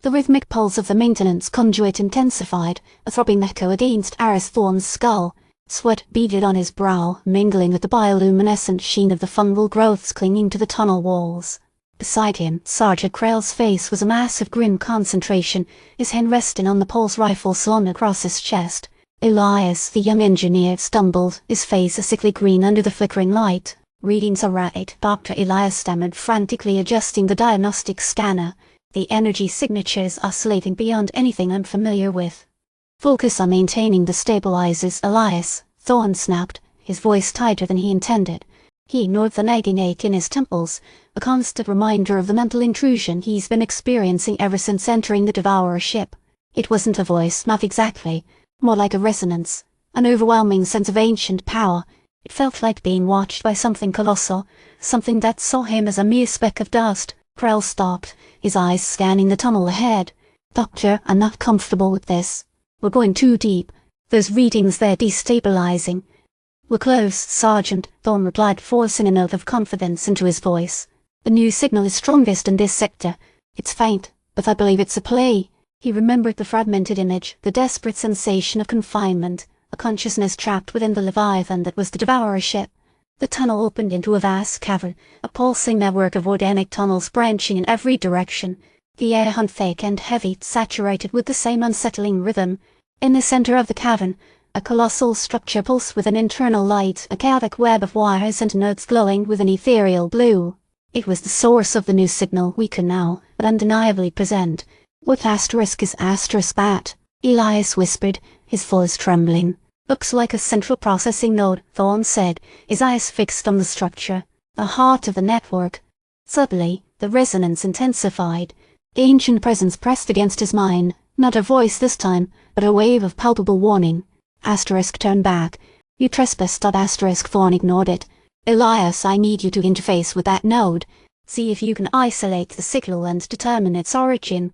The rhythmic pulse of the maintenance conduit intensified, a throbbing echo against Aris Thorne's skull. Sweat beaded on his brow, mingling with the bioluminescent sheen of the fungal growths clinging to the tunnel walls. Beside him, Sergeant Krell's face was a mass of grim concentration, his hand resting on the pulse rifle slung across his chest. Elias, the young engineer, stumbled, his face a sickly green under the flickering light. "Readings erratic," Dr. Elias stammered, frantically adjusting the diagnostic scanner. "The energy signatures oscillating beyond anything I'm familiar with." "Focus on maintaining the stabilizers, Elias," Thorne snapped, his voice tighter than he intended. He ignored the nagging ache in his temples, a constant reminder of the mental intrusion he's been experiencing ever since entering the Devourer ship. It wasn't a voice, not exactly. More like a resonance, an overwhelming sense of ancient power. It felt like being watched by something colossal, something that saw him as a mere speck of dust. Krell stopped, his eyes scanning the tunnel ahead. "Doctor, I'm not comfortable with this. We're going too deep. Those readings, they're destabilizing." "We're close, Sergeant," Thorne replied, forcing a note of confidence into his voice. "The new signal is strongest in this sector. It's faint, but I believe it's a play." He remembered the fragmented image, the desperate sensation of confinement, a consciousness trapped within the Leviathan that was the Devourer ship. The tunnel opened into a vast cavern, a pulsing network of organic tunnels branching in every direction. The air hung thick and heavy, saturated with the same unsettling rhythm. In the center of the cavern, a colossal structure pulsed with an internal light, a chaotic web of wires and nodes glowing with an ethereal blue. It was the source of the new signal we could now, but undeniably present. "What asterisk is asterisk at?" Elias whispered, his voice trembling. "Looks like a central processing node," Thorne said, his eyes fixed on the structure, the heart of the network. Suddenly, the resonance intensified. The ancient presence pressed against his mind, not a voice this time, but a wave of palpable warning. Asterisk, turn back. "You trespassed." Asterisk, Thorne ignored it. "Elias, I need you to interface with that node. See if you can isolate the signal and determine its origin."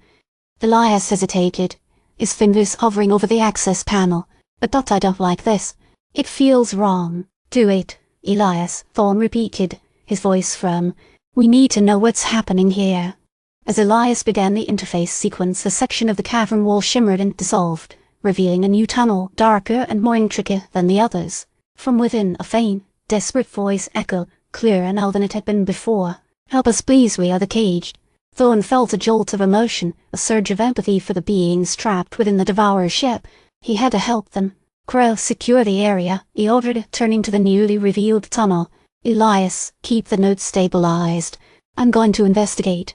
Elias hesitated, his fingers hovering over the access panel. "But I don't like this. It feels wrong." "Do it, Elias," Thorne repeated, his voice firm. "We need to know what's happening here." As Elias began the interface sequence, a section of the cavern wall shimmered and dissolved, revealing a new tunnel, darker and more intricate than the others. From within, a faint, desperate voice echoed, clearer now than it had been before. "Help us, please, we are the caged." Thorne felt a jolt of emotion, a surge of empathy for the beings trapped within the Devourer ship. He had to help them. "Krell, secure the area," he ordered, turning to the newly revealed tunnel. "Elias, keep the node stabilized. I'm going to investigate."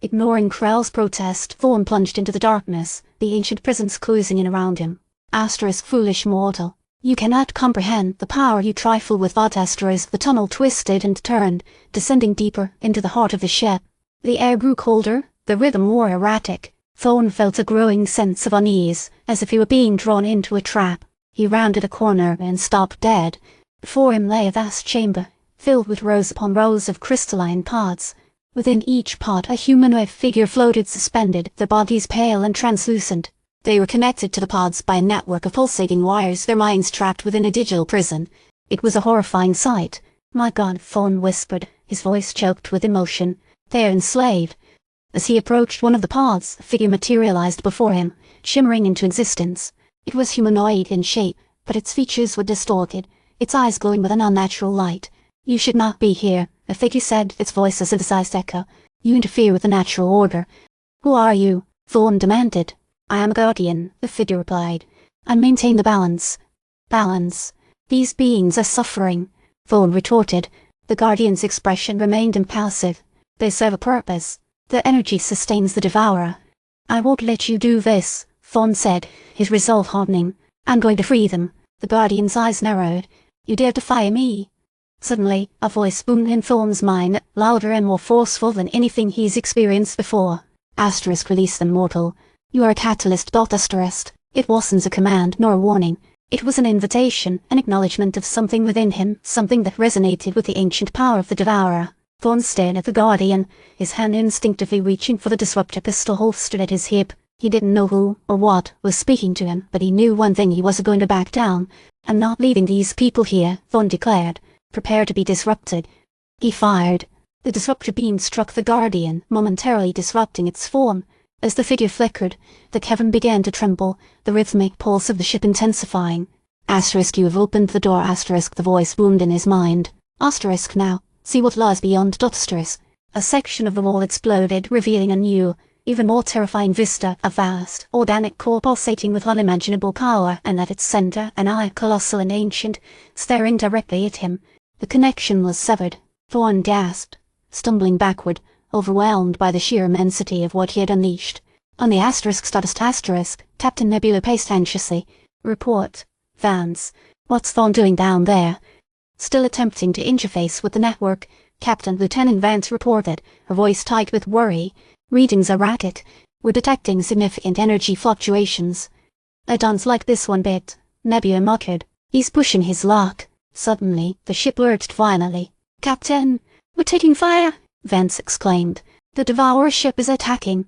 Ignoring Krell's protest, Thorne plunged into the darkness, the ancient presence closing in around him. Asterisk, foolish mortal. "You cannot comprehend the power you trifle with." Asterisk, the tunnel twisted and turned, descending deeper into the heart of the ship. The air grew colder, the rhythm more erratic. Thorne felt a growing sense of unease, as if he were being drawn into a trap. He rounded a corner and stopped dead. Before him lay a vast chamber, filled with rows upon rows of crystalline pods. Within each pod a humanoid figure floated suspended, their bodies pale and translucent. They were connected to the pods by a network of pulsating wires, their minds trapped within a digital prison. It was a horrifying sight. "My God," Thorne whispered, his voice choked with emotion. "They're enslaved." As he approached one of the pods, a figure materialized before him, shimmering into existence. It was humanoid in shape, but its features were distorted, its eyes glowing with an unnatural light. "You should not be here," the figure said, its voice a synthesized echo. "You interfere with the natural order." "Who are you?" Thorne demanded. "I am a guardian," the figure replied. "I maintain the balance." "Balance? These beings are suffering," Thorne retorted. The guardian's expression remained impassive. "They serve a purpose. Their energy sustains the Devourer." "I won't let you do this," Thorne said, his resolve hardening. "I'm going to free them." The guardian's eyes narrowed. "You dare defy me?" Suddenly, a voice boomed in Thorne's mind, louder and more forceful than anything he's experienced before. Asterisk, release them, mortal. "You are a catalyst." Asterisk. It wasn't a command nor a warning. It was an invitation, an acknowledgement of something within him, something that resonated with the ancient power of the Devourer. Thorne stared at the guardian, his hand instinctively reaching for the disruptor pistol holstered at his hip. He didn't know who, or what, was speaking to him, but he knew one thing: he wasn't going to back down. "I'm not leaving these people here," Thorne declared. "Prepare to be disrupted." He fired. The disruptor beam struck the guardian, momentarily disrupting its form. As the figure flickered, the cavern began to tremble, the rhythmic pulse of the ship intensifying. Asterisk, you have opened the door, asterisk, the voice boomed in his mind. Asterisk, now, see what lies beyond, asterisk. A section of the wall exploded, revealing a new, even more terrifying vista, a vast, organic core pulsating with unimaginable power, and at its center an eye, colossal and ancient, staring directly at him. The connection was severed. Thorne gasped, stumbling backward, overwhelmed by the sheer immensity of what he had unleashed. On the asterisk status asterisk, Captain Nebula paced anxiously. Report. Vance. What's Thorne doing down there? Still attempting to interface with the network, Captain Lieutenant Vance reported, her voice tight with worry. Readings erratic. We're detecting significant energy fluctuations. I don't like this one bit, Nebula muttered. He's pushing his luck. Suddenly, the ship lurched violently. Captain, we're taking fire, Vance exclaimed. The Devourer ship is attacking.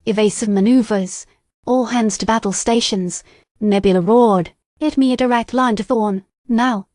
Evasive maneuvers. All hands to battle stations. Nebula roared. Get me a direct line to Thorne. Now.